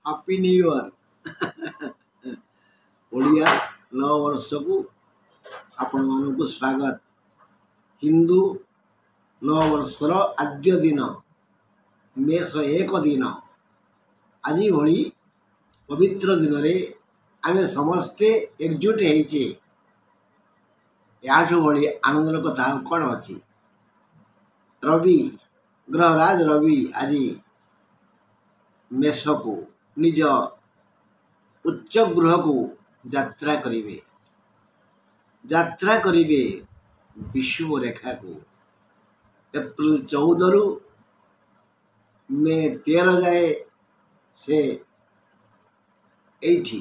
Happy new year Odia नव वर्ष को आपण मानक स्वागत। हिंदू नव वर्षर आद्य दिन मेष 1 दिन आज भली पवित्र दिन रे आमे समस्ते एकजुट होइछे। याठू भली आनंदर कथा कौन अच्छी। रवि ग्रहराज रवि आज मेष को निज उच्च गृह को यात्रा करिवे विषुव रेखा को एप्रिल 14 रु मे 13 जाए से एठी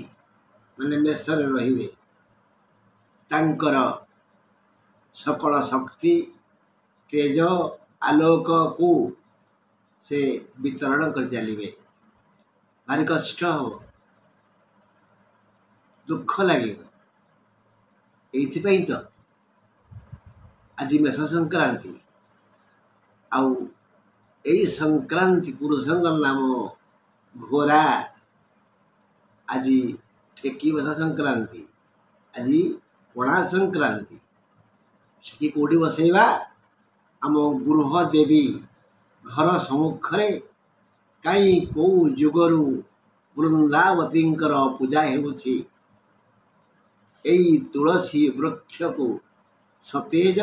माने मेषरे रहिबे। तांकर सकल शक्ति तेज आलोक को से वितरण कर चलिए। भारी कष्ट हो दुख लगे। तो आज मेष संक्रांति आउ यही संक्रांति पुरुषंकर नाम घोरा। आज ठेकी बसा संक्रांति आज पणा संक्रांति से कौटी बसैबा आम गृह देवी घर सम्मुखरे कहीं कौ जुगरु वृंदावती पूजा होउछि। एई तुलसी वृक्ष को सतेज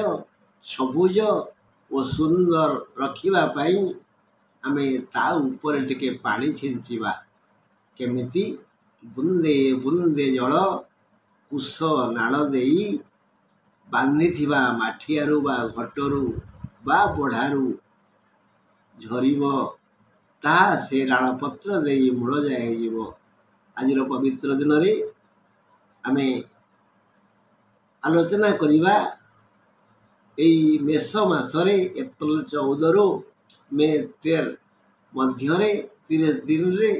सबुज और सुंदर रखिबा पाई आमे ता ऊपर टिके पानी छिंचिबा। केमिति बुंदे बुंदे जल कुश नाड़ देई बांधिथिबा माठियारू बा घटरू बा बढ़ारू झरिब ताहा से डाल पत्र देई मूल जाए जीव। आज पवित्र दिन रे आमे आलोचना करिबा एई मेष मासरे एप्रिल 14 रु मे 13 मध्य 30 दिन रे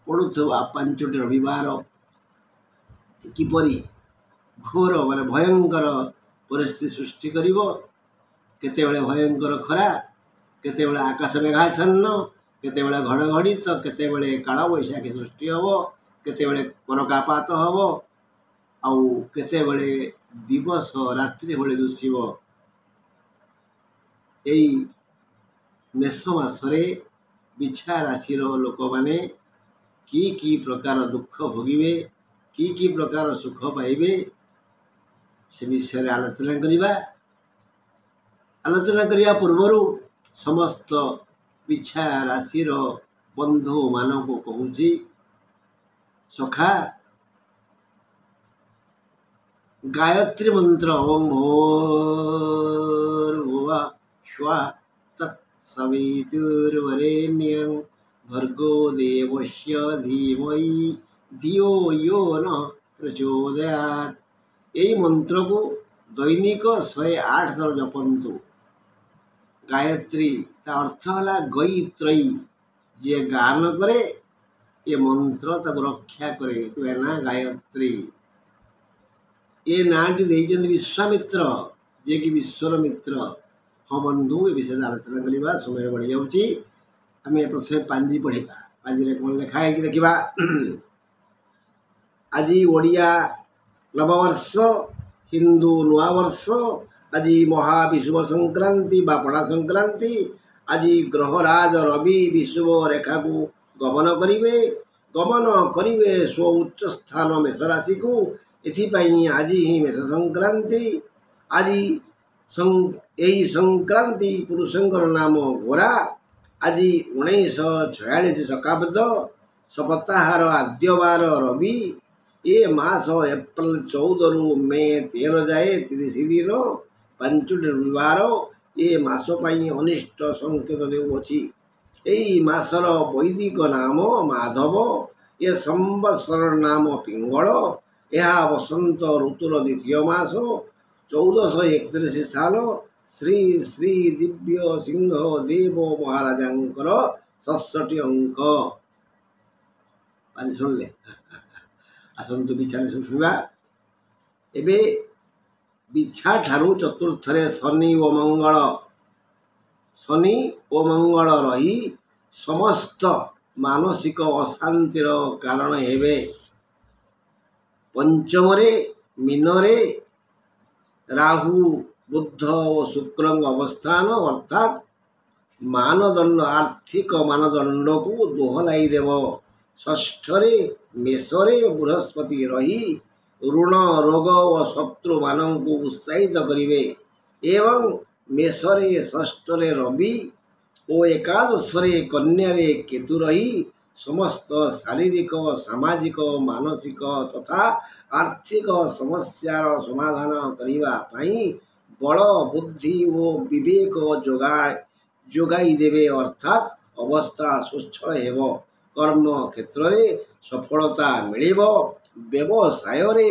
पड़ुथबा 5टी रविवार किपरि घोर माने भयंकर परिस्थिति सृष्टि करिवो। केतेबेले भयंकर खरा, केतेबेले आकाश मेघाच्छन्न, केतेबेले घड़घड़ी तो केतेबेले काल बैशाखी सृष्टि हबो, केतेबेले करकापात हबो आउ केतेबेले दिवस रात्रि भली दुसिब। एई मेष मासरे बिछा राशि लोक माने की प्रकार दुख भोगिबे, की प्रकार सुख पाइबे से विषय आलोचना करिबा। आलोचना करिया पूर्वरु समस्त बिछा राशि बंधु मानक कहूची सखा गायत्री मंत्र ओम भूर्भुवः स्वः तत्सवितुर्वरेण्यं भर्गो देवस्य धीमहि धियो यो नः प्रचोदयात्। यही मंत्र को दैनिक 108 थर जपंतु। गायत्री ता अर्थ है गैत्रयी जे गान करे ये मंत्र तक रक्षा करे तो ना गायत्री। ये नाटी देइचंद विश्वामित्र जे कि विश्वर मित्र। हाँ बंधु ये विषय आलोचना करवा समय बढ़ी जाऊँगी। आम प्रथम पांजी पढ़ा। पांजी कौन लिखा है कि देखा। आज ओडिया नववर्ष हिंदू नुआ वर्ष आज महाविषुव संक्रांति बा पड़ा संक्रांति। आज ग्रहराज रवि विषुव रेखा को गमन करिवे स्व उच्च स्थान मेष राशि को। एथिपाई आज ही मेष संक्रांति। आज यही संक्रांति पुरुषंकर नाम घोरा। आज 1946 शकाब्द सप्ताहर आद्यवार रवि। ये मास एप्रिल 14 रु मे 13 जाए 30 दिन 5टी रविवार। ये मास पाई अनिष्ट संकेत देउछि। यही मासर वैदिक नाम माधव। ये संवत्सर नाम पिंगल। यह वसंत ऋतुर द्वितीय मास 1431 साल श्री श्री दिव्य सिंह देव महाराजांकर 67 अंक। पानी सुनले आसतु बिछा शुणा। एबे बिछा ठारू चतुर्थरे शनि व मंगल रही समस्त ମାନସିକ ଅଶାନ୍ତିର କାରଣ ହେବେ। ପଞ୍ଚମରେ ମୀନରେ ରାହୁ ବୁଧ ଓ ଶୁକ୍ରଙ୍କ ଅବସ୍ଥାନ ଅର୍ଥାତ୍ ମାନଦଣ୍ଡ ଆର୍ଥିକ ମାନଦଣ୍ଡକୁ ଦୋହଲାଇ ଦେବ। ଷଷ୍ଠରେ ମେଷରେ ବୃହସ୍ପତି ରହି ଋଣ ରୋଗ ଓ ଶତ୍ରୁମାନଙ୍କୁ ଉତ୍ସାହିତ କରିବେ ଏବଂ ମେଷରେ ଷଷ୍ଠରେ ରବି ଓ ଏକାଦଶରେ କନ୍ୟାରେ କେତୁ ରହି ସମସ୍ତ ଶାରୀରିକ ସାମାଜିକ ମାନସିକ ତଥା ଆର୍ଥିକ ସମସ୍ୟାର ସମାଧାନ କରିବା ପାଇଁ ବଳ ବୁଦ୍ଧି ଓ ବିବେକ ଯୋଗାଇ ଦେବେ ଅର୍ଥାତ୍ ଅବସ୍ଥା ସ୍ୱଚ୍ଛଳ ହେବ। କର୍ମ କ୍ଷେତ୍ରରେ ସଫଳତା ମିଳିବ। ବ୍ୟବସାୟରେ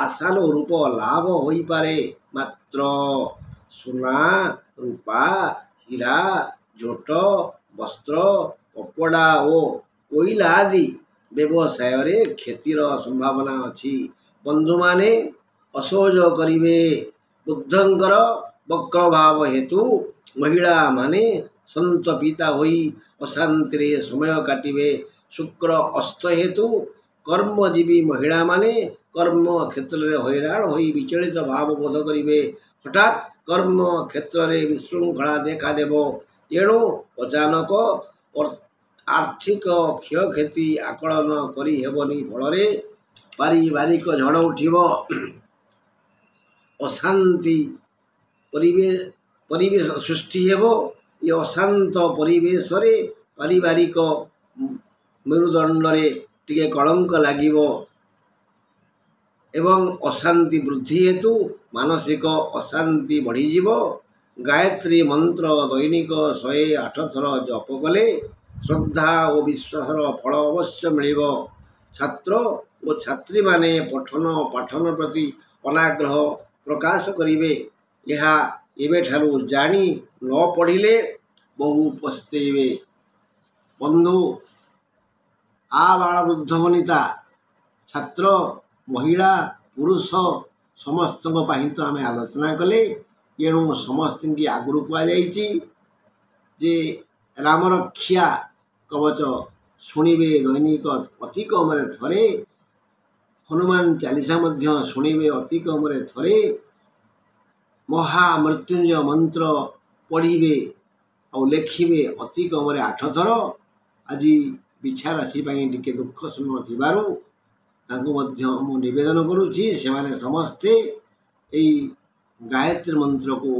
ଆଶାନୁରୂପ ଲାଭ ହୋଇପାରେ। ମାତ୍ର ସୁନା ରୂପା ହୀରା ଝୋଟ ବସ୍ତ୍ର କପଡ଼ା ଓ କୋଇଲା ଆଦି ବ୍ୟବସାୟରେ କ୍ଷତିର ସମ୍ଭାବନା ଅଛି। ବନ୍ଧୁମାନେ ଅସହଯୋଗ କରିବେ। ବୁଦ୍ଧଙ୍କର ବକ୍ରଭାବ ହେତୁ ମହିଳାମାନେ ସନ୍ତପିତା ହୋଇ ଅଶାନ୍ତିରେ ସମୟ କାଟିବେ। ଶୁକ୍ର ଅସ୍ତ ହେତୁ କର୍ମଜୀବୀ ମହିଳାମାନେ କର୍ମ କ୍ଷେତ୍ରରେ ହଇରାଣ ହୋଇ ବିଚଳିତ ଭାବ ବୋଧ କରିବେ। ହଠାତ୍ କର୍ମ କ୍ଷେତ୍ରରେ ବିଶୃଙ୍ଖଳା ଦେଖାଦେବ। ଏଣୁ ଅଚାନକ ଆର୍ଥିକ କ୍ଷୟକ୍ଷତି ଆକଳନ କରିହେବନି। ଫଳରେ ପାରିବାରିକ ଝଡ଼ ଉଠିବ। ଅଶାନ୍ତି ପରିବେଶ ସୃଷ୍ଟି ହେବ। ଏ ଅଶାନ୍ତ ପରିବେଶରେ ପାରିବାରିକ ମେରୁଦଣ୍ଡରେ ଟିକେ କଳଙ୍କ ଲାଗିବ ଏବଂ ଅଶାନ୍ତି ବୃଦ୍ଧି ହେତୁ ମାନସିକ ଅଶାନ୍ତି ବଢ଼ିଯିବ। ଗାୟତ୍ରୀ ମନ୍ତ୍ର ଦୈନିକ 108 ଥର ଜପ କଲେ ଶ୍ରଦ୍ଧା ଓ ବିଶ୍ୱାସର ଫଳ ଅବଶ୍ୟ ମିଳିବ। ଛାତ୍ର ଓ ଛାତ୍ରୀମାନେ ପଠନ ପାଠନ ପ୍ରତି ଅନାଗ୍ରହ ପ୍ରକାଶ କରିବେ। ଏହା ଏବେଠାରୁ ଜାଣି ନ ପଢ଼ିଲେ ବହୁ ପସ୍ତେଇବେ। ବନ୍ଧୁ ଆବାଳ ବୃଦ୍ଧ-ବନିତା ଛାତ୍ର ମହିଳା ପୁରୁଷ ସମସ୍ତଙ୍କ ପାଇଁ ତ ଆମେ ଆଲୋଚନା କଲେ। ଏଣୁ ସମସ୍ତଙ୍କୁ ଆଗରୁ କୁହାଯାଇଛି ଯେ ରାମରକ୍ଷା କବଚ ଶୁଣିବେ ଦୈନିକ ଅତି କମରେ ଥରେ। ହନୁମାନ ଚାଳିଶା ମଧ୍ୟ ଶୁଣିବେ ଅତି କମରେ ଥରେ। ମହାମୃତ୍ୟୁଞ୍ଜୟ ମନ୍ତ୍ର ପଢ଼ିବେ ଆଉ ଲେଖିବେ ଅତି କମରେ 8 ଥର। ଆଜି ବିଛା ରାଶି ପାଇଁ ଟିକେ ଦୁଃଖ ସମୟ ଥିବାରୁ ତାଙ୍କୁ ମଧ୍ୟ ମୁଁ ନିବେଦନ କରୁଛି ସେମାନେ ସମସ୍ତେ ଏଇ ଗାୟତ୍ରୀ ମନ୍ତ୍ରକୁ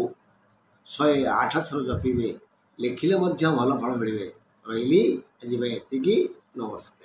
108 ଥର ଜପିବେ। ଲେଖିଲେ ମଧ୍ୟ ଭଲ ଫଳ ମିଳିବେ। ରହିଲି ଆଜି ପାଇଁ ଏତିକି। ନମସ୍କାର।